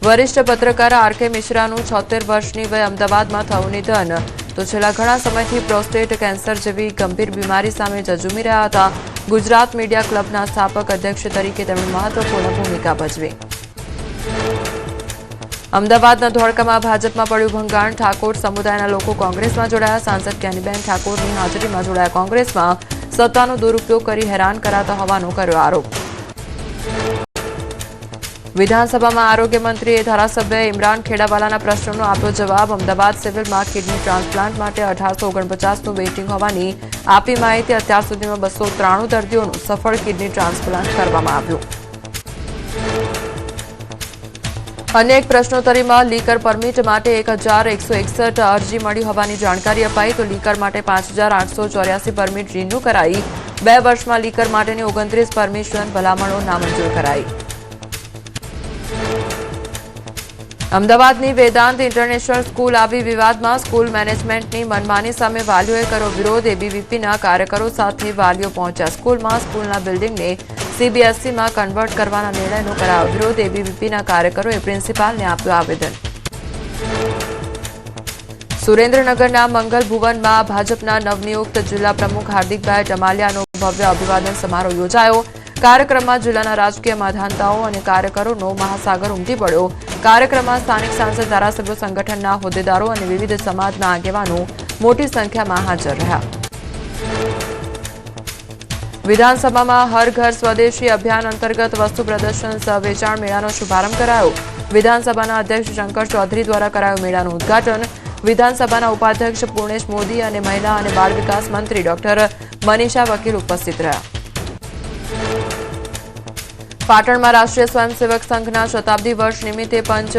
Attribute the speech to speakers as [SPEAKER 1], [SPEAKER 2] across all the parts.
[SPEAKER 1] વરિષ્ઠ પત્રકાર આર.કે. મિશ્રાનું 76 વર્ષની વયે અમદાવાદમાં થયું નિધન. તો છેલ્લા ઘણા સમયથી પ્રોસ્ટેટ કેન્સર જેવી ગંભીર બીમારી સામે ઝઝૂમી રહ્યા હતા. ગુજરાત મીડિયા ક્લબના સ્થાપક અધ્યક્ષ તરીકે તેમણે મહત્વપૂર્ણ ભૂમિકા ભજવી. અમદાવાદના ધોળકામાં ભાજપમાં પડ્યું ભંગાણ. ઠાકોર સમુદાયના લોકો કોંગ્રેસમાં જોડાયા. સાંસદ જ્ઞાનીબેન ઠાકોરની હાજરીમાં જોડાયા કોંગ્રેસમાં. સત્તાનો દુરુપયોગ કરી હેરાન કરાતા હોવાનો કર્યો આરોપ. વિધાનસભામાં આરોગ્ય મંત્રીએ ધારાસભ્ય ઇમરાન ખેડાવાલાના પ્રશ્નોનો આપ્યો જવાબ. અમદાવાદ સિવિલમાં કિડની ટ્રાન્સપ્લાન્ટ માટે 1849નું વેઇટિંગ હોવાની આપી માહિતી. અત્યાર સુધીમાં 293 દર્દીઓનું સફળ કિડની ટ્રાન્સપ્લાન્ટ કરવામાં આવ્યું. અન્ય એક પ્રશ્નોત્તરીમાં લીકર પરમિટ માટે 1161 અરજી મળી હોવાની જાણકારી અપાઈ. તો લીકર માટે 5884 પરમિટ રિન્યુ કરાઈ. 2 વર્ષમાં લીકર માટેની 29 પરમિશન ભલામણો નામંજૂર કરાઈ. અમદાવાદની વેદાંત ઇન્ટરનેશનલ સ્કૂલ આવી વિવાદમાં. સ્કૂલ મેનેજમેન્ટની મનમાની સામે વાલીઓએ કર્યો વિરોધ. એબીવીપીના કાર્યકરો સાથે વાલીઓ પહોંચ્યા સ્કૂલમાં. સ્કૂલના બિલ્ડિંગને સીબીએસઈમાં કન્વર્ટ કરવાના નિર્ણયનો કરાયો વિરોધ. એબીવીપીના કાર્યકરોએ પ્રિન્સિપાલને આપ્યું આવેદન. સુરેન્દ્રનગરના મંગલ ભુવનમાં ભાજપના નવનિયુક્ત જિલ્લા પ્રમુખ હાર્દિકભાઈ ટમાલિયાનો ભવ્ય અભિવાદન સમારોહ યોજાયો. કાર્યક્રમમાં જિલ્લાના રાજકીય માધાનતાઓ અને કાર્યકરોનો મહાસાગર ઉમટી પડ્યો. કાર્યક્રમમાં સ્થાનિક સાંસદ, ધારાસભ્યો, સંગઠનના હોદ્દેદારો અને વિવિધ સમાજના આગેવાનો મોટી સંખ્યામાં હાજર રહ્યા. વિધાનસભામાં હર ઘર સ્વદેશી અભિયાન અંતર્ગત વસ્તુ પ્રદર્શન સહ વેચાણ મેળાનો શુભારંભ કરાયો. વિધાનસભાના અધ્યક્ષ શંકર ચૌધરી દ્વારા કરાયું મેળાનું ઉદ્ઘાટન. વિધાનસભાના ઉપાધ્યક્ષ પૂર્ણેશ મોદી અને મહિલા અને બાળ વિકાસ મંત્રી ડોક્ટર મનીષા વકીલ ઉપસ્થિત રહ્યા. પાટણમાં રાષ્ટ્રીય સ્વયંસેવક સંઘના શતાબ્દી વર્ષ નિમિત્તે પંચ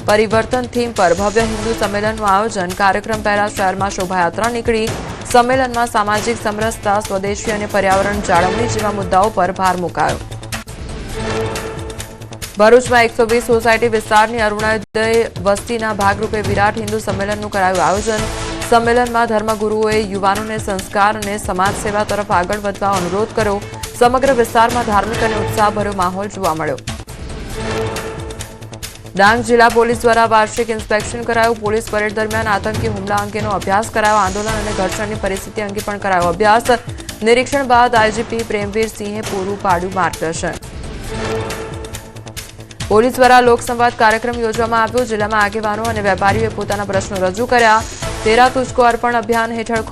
[SPEAKER 1] પરિવર્તન થીમ પર ભવ્ય હિન્દુ સંમેલનનું આયોજન. કાર્યક્રમ પહેલા શહેરમાં શોભાયાત્રા નીકળી. સંમેલનમાં સામાજિક સમરસતા, સ્વદેશી અને પર્યાવરણ જાળવણી જેવા મુદ્દાઓ પર ભાર મુકાયો. ભરૂચમાં 120 સોસાયટી વિસ્તારની અરુણોદય વસ્તીના ભાગરૂપે વિરાટ હિન્દુ સંમેલનનું કરાયું આયોજન. સંમેલનમાં ધર્મગુરુઓએ યુવાનોને સંસ્કાર અને સમાજ સેવા તરફ આગળ વધવા અનુરોધ કર્યો. સમગ્ર વિસ્તારમાં ધાર્મિક અને ઉત્સાહભર્યો માહોલ જોવા મળ્યો. ડાંગ જિલ્લા પોલીસ દ્વારા વાર્ષિક ઇન્સ્પેક્શન કરાયું. પોલીસ પરેડ દરમિયાન આતંકી હુમલા અંગેનો અભ્યાસ કરાયો. આંદોલન અને ઘર્ષણની પરિસ્થિતિ અંગે પણ કરાયો અભ્યાસ. નિરીક્ષણ બાદ આઈજીપી પ્રેમવીરસિંહે પૂરું પાડ્યું માર્ગદર્શન. પોલીસ દ્વારા લોકસંવાદ કાર્યક્રમ યોજવામાં આવ્યો. જિલ્લામાં આગેવાનો અને વેપારીઓએ પોતાના પ્રશ્નો રજૂ કર્યા. તેરા તુજકો અર્પણ અભિયાન હેઠળ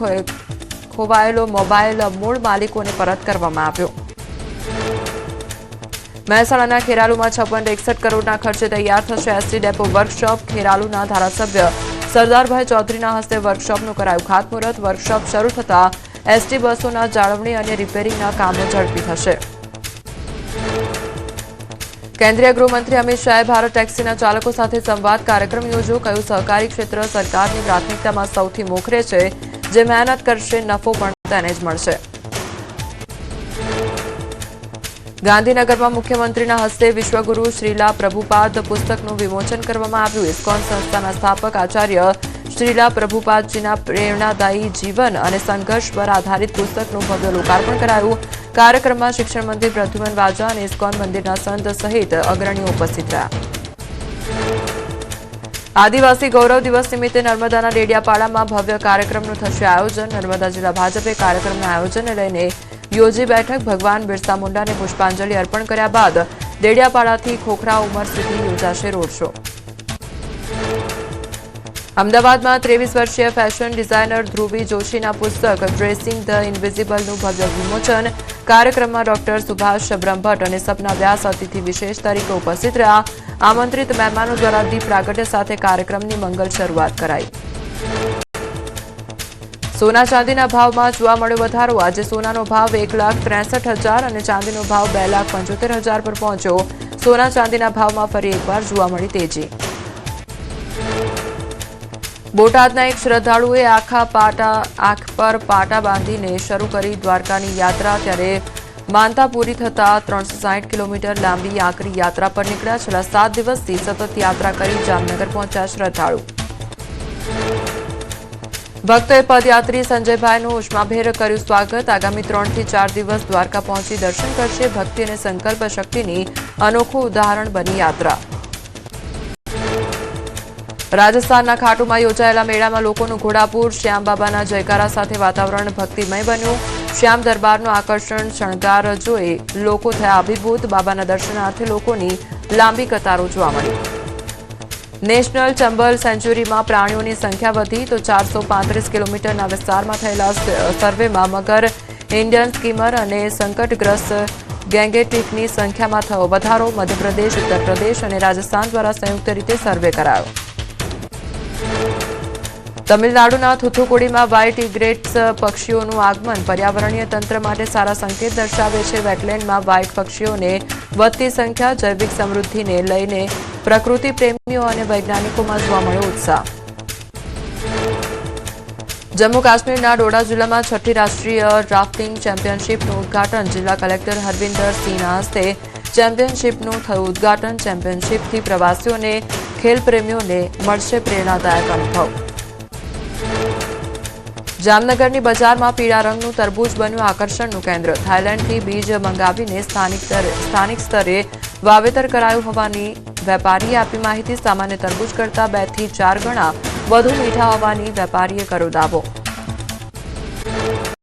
[SPEAKER 1] ખોવાયેલો મોબાઈલ મૂળ માલિકોને પરત કરવામાં આવ્યો. મહેસાણાના ખેરાલુમાં 5661 કરોડના ખર્ચે તૈયાર થશે એસટી ડેપો વર્કશોપ. ખેરાલુના ધારાસભ્ય સરદારભાઈ ચૌધરીના હસ્તે વર્કશોપનું કરાયું ખાતમુહૂર્ત. વર્કશોપ શરૂ થતાં એસટી બસોના જાળવણી અને રિપેરિંગના કામો ઝડપી થશે. કેન્દ્રીય ગૃહમંત્રી અમિત શાહે ભારત ટેક્સીના ચાલકો સાથે સંવાદ કાર્યક્રમ યોજ્યો. કહ્યું, સહકારી ક્ષેત્ર સરકારની પ્રાથમિકતામાં સૌથી મોખરે છે. જે મહેનત કરશે નફો પણ તેને જ મળશે. ગાંધીનગરમાં મુખ્યમંત્રીના હસ્તે વિશ્વગુરુ શ્રીલા પ્રભુપાદ પુસ્તકનું વિમોચન કરવામાં આવ્યું. ઇસ્કોન સંસ્થાના સ્થાપક આચાર્ય શ્રીલા પ્રભુપાદજીના પ્રેરણાદાયી જીવન અને સંઘર્ષ પર આધારિત પુસ્તકનું ભવ્ય લોકાર્પણ કરાયું. કાર્યક્રમમાં શિક્ષણ મંત્રી પ્રદ્યુમન વાજા અને ઇસ્કોન મંદિરના સંત સહિત અગ્રણીઓ ઉપસ્થિત રહ્યા. આદિવાસી ગૌરવ દિવસ નિમિત્તે નર્મદાના ડેડિયાપાડામાં ભવ્ય કાર્યક્રમનું થશે આયોજન. નર્મદા જિલ્લા ભાજપે કાર્યક્રમના આયોજનને લઈને યોજી બેઠક. ભગવાન બિરસા મુંડાને પુષ્પાંજલિ અર્પણ કર્યા બાદ ડેડિયાપાડાથી ખોખરા ઉમર સુધી યોજાશે રોડ શો. અમદાવાદમાં 23 વર્ષીય ફેશન ડિઝાઇનર ધ્રુવી જોશીના પુસ્તક ડ્રેસિંગ ધ ઇન્વિઝિબલનું ભવ્ય વિમોચન. કાર્યક્રમમાં ડોક્ટર સુભાષ બ્રહ્મભટ્ટ અને સપના વ્યાસ અતિથિ વિશેષ તરીકે ઉપસ્થિત રહ્યા. આમંત્રિત મહેમાનો દ્વારા દીપ પ્રાગટ્ય સાથે કાર્યક્રમની મંગલ શરૂઆત કરાઈ. સોના ચાંદીના ભાવમાં જોવા મળ્યો વધારો. આજે સોનાનો ભાવ 1,63,000 અને ચાંદીનો ભાવ 2,75,000 પર પહોંચ્યો. સોના ચાંદીના ભાવમાં ફરી એકવાર જોવા મળી તેજી. બોટાદના એક શ્રદ્ધાળુએ આંખ પર પાટા બાંધીને શરૂ કરી દ્વારકાની યાત્રા. ત્યારે માનતા પૂરી થતા 360 કિલોમીટર લાંબી આકરી યાત્રા પર નીકળ્યા. છેલ્લા 7 દિવસથી સતત યાત્રા કરી જામનગર પહોંચ્યા શ્રદ્ધાળુ. ભક્તોએ પદયાત્રી સંજયભાઈનું ઉષ્માભેર કર્યું સ્વાગત. આગામી 3 થી 4 દિવસ દ્વારકા પહોંચી દર્શન કરશે. ભક્તિ અને સંકલ્પ શક્તિની અનોખું ઉદાહરણ બની યાત્રા. રાજસ્થાનના ખાટુમાં યોજાયેલા મેળામાં લોકોનું ઘોડાપૂર શ્યામબાબાના જયકારા સાથે વાતાવરણ ભક્તિમય બન્યું. શ્યામ દરબારનું આકર્ષણ શણગાર જોઈ લોકો થયા અભિભૂત. બાબાના દર્શનાર્થે લોકોની લાંબી કતારો જોવા મળી. નેશનલ ચંબલ સેન્ચ્યુરીમાં પ્રાણીઓની સંખ્યા વધી તો 435 કિલોમીટરના વિસ્તારમાં થયેલા સર્વેમાં મગર, ઇન્ડિયન સ્કીમર અને સંકટગ્રસ્ત ગેંગેટિકની સંખ્યામાં થયો વધારો. મધ્યપ્રદેશ, ઉત્તર પ્રદેશ અને રાજસ્થાન દ્વારા સંયુક્ત રીતે સર્વે કરાયો. તમિલનાડુના થુથુકુડીમાં વ્હાઇટ ઇગ્રેટ્સ પક્ષીઓનું આગમન પર્યાવરણીય તંત્ર માટે સારા સંકેત દર્શાવે છે. વેટલેન્ડમાં વ્હાઇટ પક્ષીઓને વધતી સંખ્યા, જૈવિક સમૃદ્ધિને લઈને પ્રકૃતિ પ્રેમીઓ અને વૈજ્ઞાનિકોમાં જોવા મળ્યો ઉત્સાહ. જમ્મુ કાશ્મીરના ડોડા જિલ્લામાં 6ઠી રાષ્ટ્રીય રાફ્ટિંગ ચેમ્પિયનશિપનું ઉદઘાટન જિલ્લા કલેક્ટર હરવિંદર સિંહના હસ્તે ચેમ્પિયનશિપનું થયું ઉદઘાટન. ચેમ્પિયનશિપથી પ્રવાસીઓને, ખેલપ્રેમીઓને મળશે પ્રેરણાદાયક અનુભવ. જામનગરની બજારમાં પીળા રંગનું તરબૂચ બન્યું આકર્ષણનું કેન્દ્ર. થાઇલેન્ડથી બીજ મંગાવીને સ્થાનિક સ્તરે વાવેતર કરાયું હોવાની વેપારીએ આપી માહિતી. સામાન્ય તરબૂચ કરતાં 2 થી 4 ગણા વધુ મીઠા હોવાની વેપારીએ કર્યો દાવો.